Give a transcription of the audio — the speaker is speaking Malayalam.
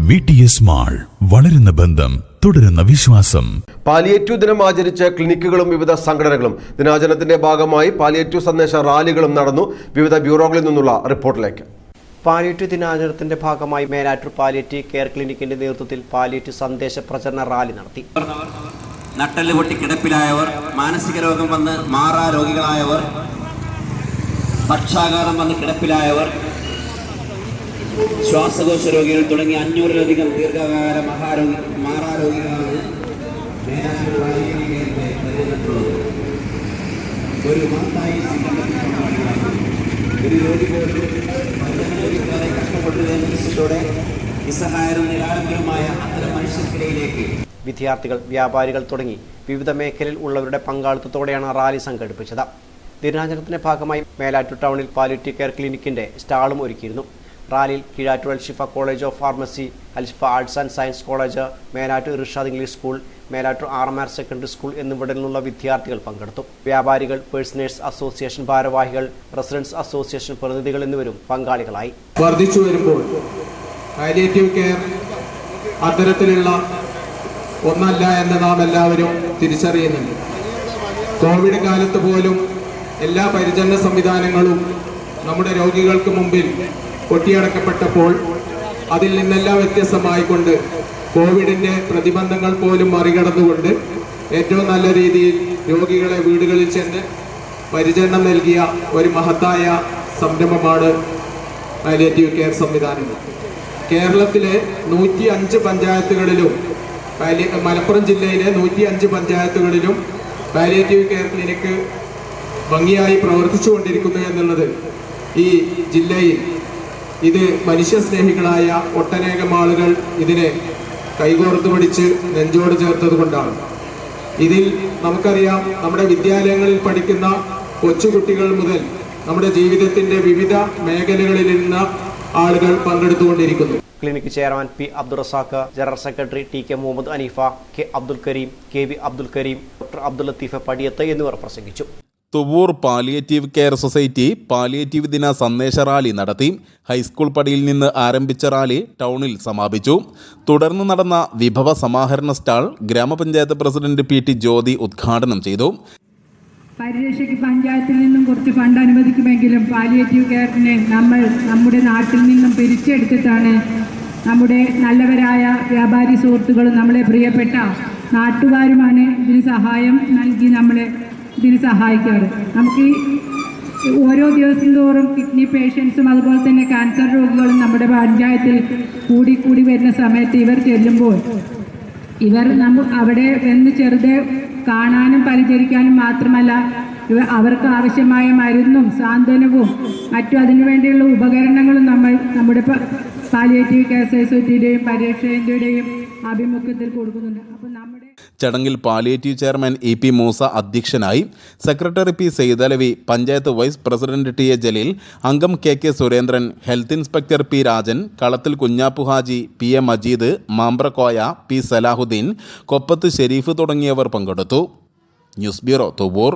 VTS മാൾ, വളരുന്ന ബന്ധം, തുടരുന്ന വിശ്വാസം. പാലിയേറ്റീവ് ദിനം ആചരിച്ച ക്ലിനിക്കുകളും വിവിധ സംഘടനകളും ദിനാചരണത്തിന്റെ ഭാഗമായി പാലിയേറ്റീവ് സന്ദേശ റാലികളും നടന്നു. വിവിധ ബ്യൂറോകളിൽ നിന്നുള്ള റിപ്പോർട്ടിലേക്ക്. പാലിയേറ്റീവ് ദിനാചരണത്തിന്റെ ഭാഗമായി മേലാറ്റൂർ പാലിയേറ്റീവ് കെയർ ക്ലിനിക്കിന്റെ നേതൃത്വത്തിൽ പാലിയേറ്റീവ് സന്ദേശ പ്രചരണ റാലി നടത്തി. നട്ടെല്ല് പൊട്ടി കിടപ്പിലായവർ, മാനസിക രോഗം വന്ന് മാറാ രോഗികളായവർ, പക്ഷാഘാതം വന്ന് കിടപ്പിലായവർ, ശ്വാസകോശ രോഗികൾ തുടങ്ങി 500-ലധികം ദീർഘകാല മാറാരോഗികളാണ് ഒരു മഹത്തായി ഒരു രോഗി പോലും കഷ്ടപ്പെട്ടതോടെ നിസ്സഹായരും നിരാലംബരമായ അത്തരം മനുഷ്യർക്കിടയിലേക്ക് വിദ്യാർത്ഥികൾ, വ്യാപാരികൾ തുടങ്ങി വിവിധ മേഖലയിൽ ഉള്ളവരുടെ പങ്കാളിത്തത്തോടെയാണ് റാലി സംഘടിപ്പിച്ചത്. ദിനാചരണത്തിന്റെ ഭാഗമായി മേലാറ്റൂർ ടൗണിൽ പാലിയേറ്റീവ് കെയർ ക്ലിനിക്കിന്റെ സ്റ്റാളും ഒരുക്കിയിരുന്നു. റാലിയിൽ Keezhattur Alshifa college of pharmacy, Alshifa arts and science college, Melattur Irshad English school, Melattur RMR secondary school എന്നിവിടങ്ങളിൽ നിന്നുള്ള വിദ്യാർത്ഥികൾ പങ്കെടുത്തു. വ്യാപാരികൾ, പേഴ്സണേഴ്സ് അസോസിയേഷൻ ഭാരവാഹികൾ, റെസിഡൻസ് അസോസിയേഷൻ പ്രതിനിധികൾ എന്നിവരും പങ്കാളികളായി. വർദ്ധിച്ചു വരുമ്പോൾ പാലിയേറ്റീവ് കെയർ അത്തരത്തിലുള്ള ഒന്നല്ല എന്ന് നാം എല്ലാവരും തിരിച്ചറിയുന്നുണ്ട്. കോവിഡ് കാലത്ത് പോലും എല്ലാ പരിചരണ സംവിധാനങ്ങളും നമ്മുടെ രോഗികൾക്ക് മുമ്പിൽ കൊട്ടിയടക്കപ്പെട്ടപ്പോൾ അതിൽ നിന്നെല്ലാം വ്യത്യസ്തമായിക്കൊണ്ട് കോവിഡിൻ്റെ പ്രതിബന്ധങ്ങൾ പോലും മറികടന്നുകൊണ്ട് ഏറ്റവും നല്ല രീതിയിൽ രോഗികളെ വീടുകളിൽ ചെന്ന് പരിചരണം നൽകിയ ഒരു മഹത്തായ സംരംഭമാണ് പാലിയേറ്റീവ് കെയർ സംവിധാനം. കേരളത്തിലെ 105 പഞ്ചായത്തുകളിലും മലപ്പുറം ജില്ലയിലെ 105 പഞ്ചായത്തുകളിലും പാലിയേറ്റീവ് കെയർ ക്ലിനിക്ക് ഭംഗിയായി പ്രവർത്തിച്ചുകൊണ്ടിരിക്കുന്നു എന്നുള്ളത് ഈ ജില്ലയിൽ ഇത് മനുഷ്യസ്നേഹികളായ ഒട്ടനേകം ആളുകൾ ഇതിനെ കൈകോർത്ത് പിടിച്ച് നെഞ്ചോട് ചേർത്തത് കൊണ്ടാണ്. ഇതിൽ നമുക്കറിയാം, നമ്മുടെ വിദ്യാലയങ്ങളിൽ പഠിക്കുന്ന കൊച്ചുകുട്ടികൾ മുതൽ നമ്മുടെ ജീവിതത്തിന്റെ വിവിധ മേഖലകളിൽ നിന്ന് ആളുകൾ പങ്കെടുത്തുകൊണ്ടിരിക്കുന്നു. Clinic chairman P. Abdul Razak, general secretary TK Muhammad Aneefa, K. Abdul Kareem, KV Abdul Kareem, doctor Abdul Latheef Padiyath എന്നിവർ പ്രസംഗിച്ചു. Thuvvur palliative care society palliative ദിന സന്ദേശ റാലി നടത്തി. ഹൈസ്കൂൾ പടിയിൽ നിന്ന് ആരംഭിച്ച റാലി ടൗണിൽ സമാപിച്ചു. തുടർന്ന് നടന്ന വിഭവ സമാഹരണ സ്റ്റാൾ ഗ്രാമപഞ്ചായത്ത് പ്രസിഡന്റ് PT ജ്യോതി ഉദ്ഘാടനം ചെയ്തു. പരിരക്ഷയ്ക്ക് പഞ്ചായത്തിൽ നിന്നും കുറച്ച് ഫണ്ട് അനുവദിക്കുമെങ്കിലും പാലിയേറ്റീവ് കെയറിനെ നമ്മൾ നമ്മുടെ നാട്ടിൽ നിന്നും പിരിച്ചെടുത്തിട്ടാണ് നമ്മുടെ നല്ലവരായ വ്യാപാരി സുഹൃത്തുക്കളും നമ്മളെ പ്രിയപ്പെട്ട നാട്ടുകാരുമാണ് ഇതിന് സഹായം നൽകി നമ്മളെ ഇതിന് സഹായിക്കാറ്. നമുക്ക് ഓരോ ദിവസം തോറും കിഡ്നി പേഷ്യൻസും അതുപോലെ തന്നെ ക്യാൻസർ രോഗികളും നമ്മുടെ പഞ്ചായത്തിൽ കൂടി വരുന്ന സമയത്ത് ഇവർ ചെല്ലുമ്പോൾ ഇവർ അവിടെ വന്ന് ചെറുതെ കാണാനും പരിചരിക്കാനും മാത്രമല്ല അവർക്ക് ആവശ്യമായ മരുന്നും സാന്ത്വനവും മറ്റും അതിനുവേണ്ടിയുള്ള ഉപകരണങ്ങളും നമ്മുടെ പാലിയേറ്റീവ് കെയർ സൊസൈറ്റിയുടെയും പരിരക്ഷയുടെയും ആഭിമുഖ്യത്തിൽ കൊടുക്കുന്നുണ്ട്. അപ്പോൾ ചടങ്ങിൽ പാലിയേറ്റീവ് ചെയർമാൻ EP മൂസ അധ്യക്ഷനായി. Secretary P. Saidalavi, panchayat vice president TA Jaleel, അംഗം KK Surendran, health inspector P. Rajan, Kalathil Kunhappu Haji, PA Majeed, Mambrakoya, P. Salahuddin, കൊപ്പത്ത് Sharif തുടങ്ങിയവർ പങ്കെടുത്തു. News bureau, Thuvur.